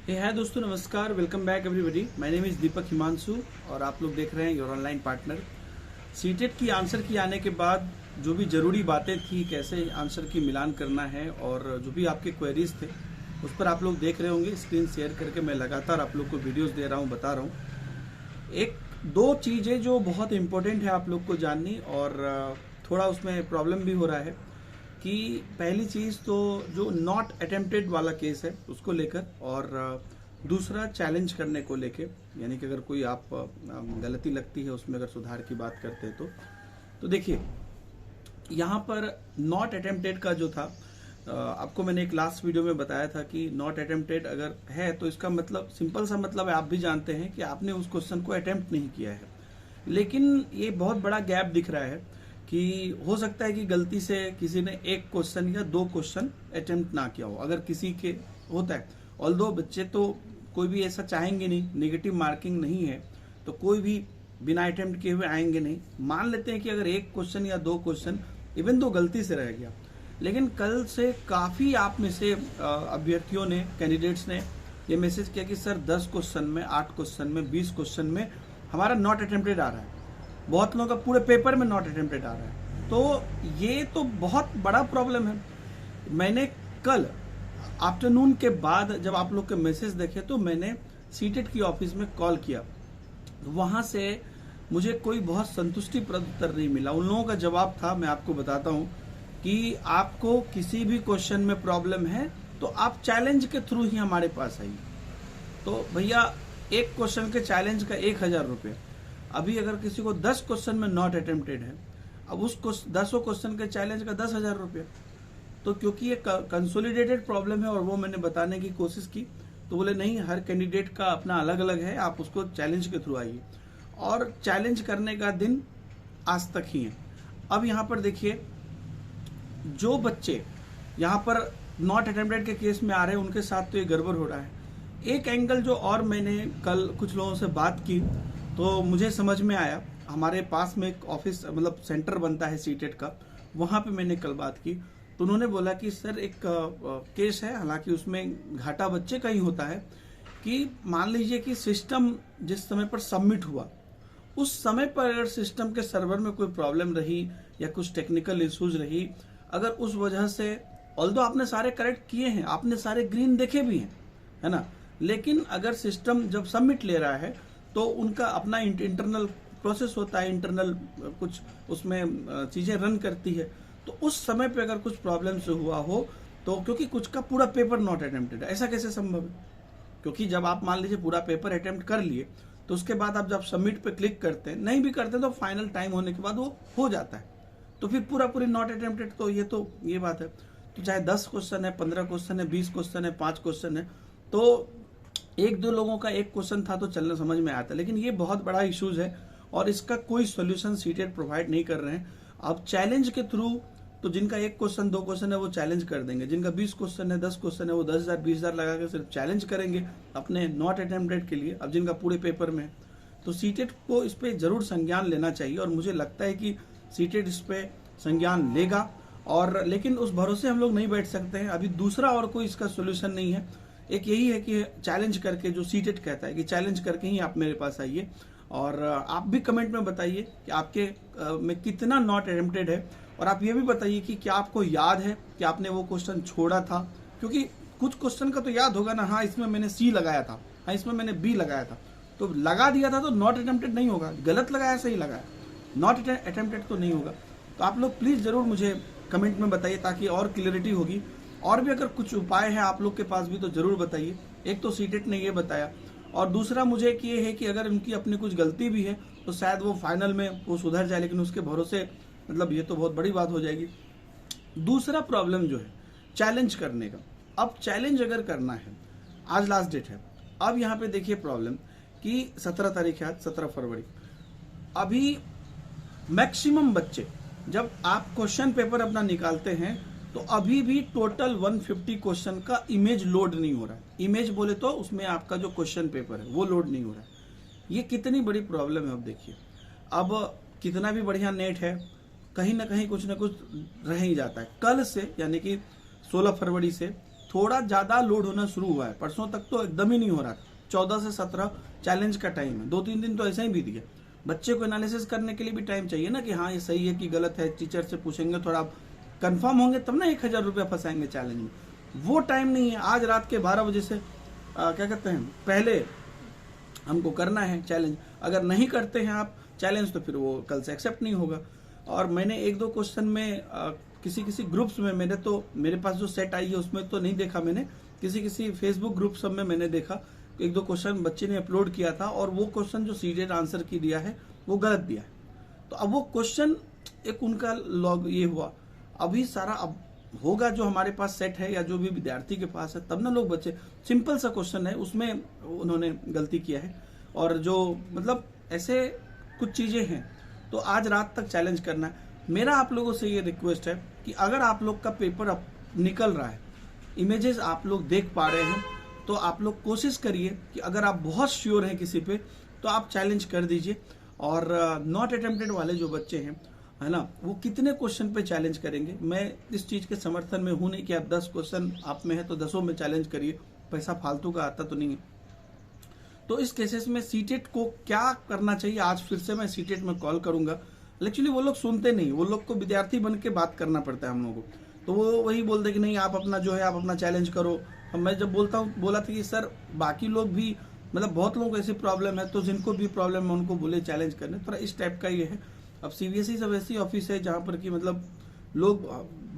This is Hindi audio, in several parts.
हाय दोस्तों, नमस्कार। Welcome back everybody. My name is Deepak Himanshu और आप लोग देख रहे हैं योर ऑनलाइन पार्टनर। सीटेट की आंसर की आने के बाद जो भी ज़रूरी बातें थी, कैसे आंसर की मिलान करना है और जो भी आपके क्वेरीज थे उस पर आप लोग देख रहे होंगे। स्क्रीन शेयर करके मैं लगातार आप लोग को वीडियोस दे रहा हूँ, बता रहा हूँ। एक दो चीज़ें जो बहुत इम्पोर्टेंट है आप लोग को जाननी, और थोड़ा उसमें प्रॉब्लम भी हो रहा है कि पहली चीज़ तो जो नॉट अटेम्प्टेड वाला केस है उसको लेकर, और दूसरा चैलेंज करने को लेके, यानी कि अगर कोई आप गलती लगती है उसमें अगर सुधार की बात करते हैं तो देखिए यहाँ पर नॉट अटेम्प्टेड का जो था, आपको मैंने एक लास्ट वीडियो में बताया था कि नॉट अटेम्प्टेड अगर है तो इसका मतलब सिंपल सा मतलब है, आप भी जानते हैं कि आपने उस क्वेश्चन को अटेम्प्ट नहीं किया है। लेकिन ये बहुत बड़ा गैप दिख रहा है कि हो सकता है कि गलती से किसी ने एक क्वेश्चन या दो क्वेश्चन अटेम्प्ट ना किया हो। अगर किसी के होता है, ऑल्दो बच्चे तो कोई भी ऐसा चाहेंगे नहीं, नेगेटिव मार्किंग नहीं है तो कोई भी बिना अटेम्प्ट किए हुए आएंगे नहीं। मान लेते हैं कि अगर एक क्वेश्चन या दो क्वेश्चन इवन दो गलती से रह गया, लेकिन कल से काफ़ी आप में से अभ्यर्थियों ने, कैंडिडेट्स ने ये मैसेज किया कि सर 10 क्वेश्चन में, 8 क्वेश्चन में, 20 क्वेश्चन में हमारा नॉट अटेम्प्टेड आ रहा है। बहुत लोगों का पूरे पेपर में नॉट अटेम्प्टेड आ रहा है। तो ये तो बहुत बड़ा प्रॉब्लम है। मैंने कल आफ्टरनून के बाद जब आप लोग के मैसेज देखे तो मैंने सीटेट की ऑफिस में कॉल किया, वहां से मुझे कोई बहुत संतुष्टिप्रद उत्तर नहीं मिला। उन लोगों का जवाब था, मैं आपको बताता हूं, कि आपको किसी भी क्वेश्चन में प्रॉब्लम है तो आप चैलेंज के थ्रू ही हमारे पास आइए। तो भैया एक क्वेश्चन के चैलेंज का 1000 रुपये। अभी अगर किसी को 10 क्वेश्चन में नॉट अटेम्प्टेड है, अब उस 10 क्वेश्चन के चैलेंज का 10,000 रुपये। तो क्योंकि ये कंसोलिडेटेड प्रॉब्लम है और वो मैंने बताने की कोशिश की, तो बोले नहीं, हर कैंडिडेट का अपना अलग अलग है, आप उसको चैलेंज के थ्रू आइए। और चैलेंज करने का दिन आज तक ही है। अब यहाँ पर देखिए, जो बच्चे यहाँ पर नॉट अटेम्प्टेड के केस में आ रहे हैं उनके साथ तो ये गड़बड़ हो रहा है। एक एंगल जो और मैंने कल कुछ लोगों से बात की तो मुझे समझ में आया, हमारे पास में एक ऑफिस मतलब सेंटर बनता है सीटेट का, वहाँ पे मैंने कल बात की तो उन्होंने बोला कि सर एक केस है, हालांकि उसमें घाटा बच्चे का ही होता है, कि मान लीजिए कि सिस्टम जिस समय पर सबमिट हुआ उस समय पर अगर सिस्टम के सर्वर में कोई प्रॉब्लम रही या कुछ टेक्निकल इश्यूज रही, अगर उस वजह से, ऑल्दो आपने सारे करेक्ट किए हैं, आपने सारे ग्रीन देखे भी हैं, है ना, लेकिन अगर सिस्टम जब सबमिट ले रहा है तो उनका अपना इंटरनल प्रोसेस होता है, इंटरनल कुछ उसमें चीजें रन करती है, तो उस समय पे अगर कुछ प्रॉब्लम से हुआ हो तो, क्योंकि कुछ का पूरा पेपर नॉट अटेम्प्टेड है, ऐसा कैसे संभव है? क्योंकि जब आप मान लीजिए पूरा पेपर अटेम्प्ट कर लिए तो उसके बाद आप जब सबमिट पे क्लिक करते हैं, नहीं भी करते तो फाइनल टाइम होने के बाद वो हो जाता है, तो फिर पूरी नॉट अटेम्प्टेड, तो ये बात है। तो चाहे 10 क्वेश्चन है, 15 क्वेश्चन है, 20 क्वेश्चन है, 5 क्वेश्चन है, तो एक दो लोगों का एक क्वेश्चन था तो चलना समझ में आता, लेकिन ये बहुत बड़ा इश्यूज है और इसका कोई सोल्यूशन सीटेट प्रोवाइड नहीं कर रहे हैं। अब चैलेंज के थ्रू तो जिनका एक क्वेश्चन, दो क्वेश्चन है वो चैलेंज कर देंगे, जिनका 20 क्वेश्चन है, 10 क्वेश्चन है, वो 10,000 20,000 लगा के सिर्फ चैलेंज करेंगे अपने नॉट अटेम्प्टेड के लिए। अब जिनका पूरे पेपर में है, तो सीटेट को इस पे जरूर संज्ञान लेना चाहिए और मुझे लगता है कि सीटेट इस पे संज्ञान लेगा। और लेकिन उस भरोसे हम लोग नहीं बैठ सकते हैं, अभी दूसरा और कोई इसका सोल्यूशन नहीं है। एक यही है कि चैलेंज करके, जो सीटेट कहता है कि चैलेंज करके ही आप मेरे पास आइए, और आप भी कमेंट में बताइए कि आपके में कितना नॉट अटेम्प्टेड है, और आप ये भी बताइए कि क्या आपको याद है कि आपने वो क्वेश्चन छोड़ा था, क्योंकि कुछ क्वेश्चन का तो याद होगा ना, हाँ इसमें मैंने सी लगाया था, हाँ इसमें मैंने बी लगाया था, तो लगा दिया था तो नॉट अटेम्प्टेड नहीं होगा, गलत लगाया सही लगाया, नॉट अटेम्प्टेड तो नहीं होगा। तो आप लोग प्लीज जरूर मुझे कमेंट में बताइए ताकि और क्लियरिटी होगी। और भी अगर कुछ उपाय है आप लोग के पास भी तो जरूर बताइए। एक तो सीटेट ने ये बताया, और दूसरा मुझे एक ये है कि अगर उनकी अपनी कुछ गलती भी है तो शायद वो फाइनल में वो सुधर जाए, लेकिन उसके भरोसे मतलब ये तो बहुत बड़ी बात हो जाएगी। दूसरा प्रॉब्लम जो है चैलेंज करने का, अब चैलेंज अगर करना है, आज लास्ट डेट है। अब यहाँ पे देखिए प्रॉब्लम कि 17 तारीख है आज, 17 फरवरी। अभी मैक्सिमम बच्चे जब आप क्वेश्चन पेपर अपना निकालते हैं तो अभी भी टोटल 150 क्वेश्चन का इमेज लोड नहीं हो रहा है। इमेज बोले तो उसमें आपका जो क्वेश्चन पेपर है वो लोड नहीं हो रहा है। ये कितनी बड़ी प्रॉब्लम है। अब देखिए, अब कितना भी बढ़िया नेट है, कहीं ना कहीं कुछ ना कुछ रह ही जाता है। कल से यानी कि 16 फरवरी से थोड़ा ज्यादा लोड होना शुरू हुआ है। परसों तक तो एकदम ही नहीं हो रहा था। 14 से 17 चैलेंज का टाइम है, 2-3 दिन तो ऐसा ही बीत गया। बच्चे को एनालिसिस करने के लिए भी टाइम चाहिए ना, कि हाँ ये सही है कि गलत है। टीचर से पूछेंगे, थोड़ा कंफर्म होंगे तब ना 1000 रुपया फंसाएंगे चैलेंज में। वो टाइम नहीं है। आज रात के 12 बजे से क्या कहते हैं, पहले हमको करना है चैलेंज। अगर नहीं करते हैं आप चैलेंज तो फिर वो कल से एक्सेप्ट नहीं होगा। और मैंने 1-2 क्वेश्चन में किसी ग्रुप्स में मेरे पास जो सेट आई है उसमें तो नहीं देखा मैंने, किसी फेसबुक ग्रुप सब में मैंने देखा 1-2 क्वेश्चन बच्चे ने अपलोड किया था, और वो क्वेश्चन जो सीटेड आंसर की दिया है वो गलत दिया है। तो अब वो क्वेश्चन एक उनका लॉग ये हुआ। अभी सारा अब होगा जो हमारे पास सेट है या जो भी विद्यार्थी के पास है, तब ना लोग बच्चे, सिंपल सा क्वेश्चन है उसमें उन्होंने गलती किया है। और जो मतलब ऐसे कुछ चीजें हैं, तो आज रात तक चैलेंज करना है। मेरा आप लोगों से ये रिक्वेस्ट है कि अगर आप लोग का पेपर अब निकल रहा है, इमेजेस आप लोग देख पा रहे हैं, तो आप लोग कोशिश करिए कि अगर आप बहुत श्योर हैं किसी पे तो आप चैलेंज कर दीजिए। और नॉट अटेम्प्टेड वाले जो बच्चे हैं, है ना, वो कितने क्वेश्चन पे चैलेंज करेंगे। मैं इस चीज के समर्थन में हूं नहीं कि आप 10 क्वेश्चन आप में है तो 10 में चैलेंज करिए, पैसा फालतू का आता तो नहीं है। तो इस केसेस में सीटेट को क्या करना चाहिए, आज फिर से मैं सीटेट में कॉल करूंगा। एक्चुअली वो लोग सुनते नहीं, वो लोग को विद्यार्थी बन के बात करना पड़ता है हम लोगों को। तो वो वही बोलते कि नहीं आप अपना जो है आप अपना चैलेंज करो। अब मैं जब बोला था कि सर बाकी लोग भी, मतलब बहुत लोगों को ऐसी प्रॉब्लम है, तो जिनको भी प्रॉब्लम है उनको बोले चैलेंज करने। थोड़ा इस टाइप का ये है। अब सीबीएसई सब ऐसी ऑफिस है जहाँ पर कि मतलब लोग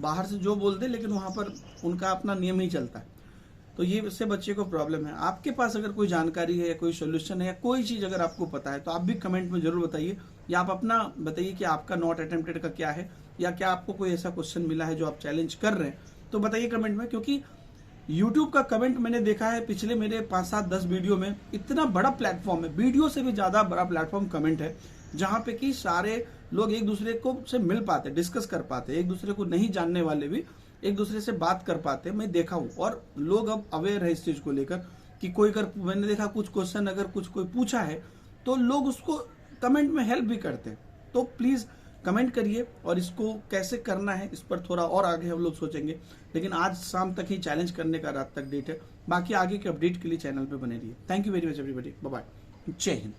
बाहर से जो बोलते, लेकिन वहाँ पर उनका अपना नियम ही चलता है। तो ये इससे बच्चे को प्रॉब्लम है। आपके पास अगर कोई जानकारी है या कोई सोल्यूशन है या कोई चीज अगर आपको पता है तो आप भी कमेंट में जरूर बताइए, या आप अपना बताइए कि आपका नॉट अटेम्प्टेड का क्या है, या क्या आपको कोई ऐसा क्वेश्चन मिला है जो आप चैलेंज कर रहे हैं, तो बताइए कमेंट में। क्योंकि यूट्यूब का कमेंट मैंने देखा है पिछले मेरे 5-7-10 वीडियो में, इतना बड़ा प्लेटफॉर्म है, वीडियो से भी ज्यादा बड़ा प्लेटफॉर्म कमेंट है, जहां पे कि सारे लोग एक दूसरे को से मिल पाते, डिस्कस कर पाते, एक दूसरे को नहीं जानने वाले भी एक दूसरे से बात कर पाते। मैं देखा हूं, और लोग अब अवेयर है इस चीज को लेकर कि कोई अगर मैंने देखा कुछ क्वेश्चन अगर कुछ कोई पूछा है तो लोग उसको कमेंट में हेल्प भी करते हैं। तो प्लीज कमेंट करिए, और इसको कैसे करना है इस पर थोड़ा और आगे हम लोग सोचेंगे। लेकिन आज शाम तक ही चैलेंज करने का रात तक डेट है। बाकी आगे के अपडेट के लिए चैनल पे बने रहिए। Thank you very much everybody, bye bye, जय हिंद।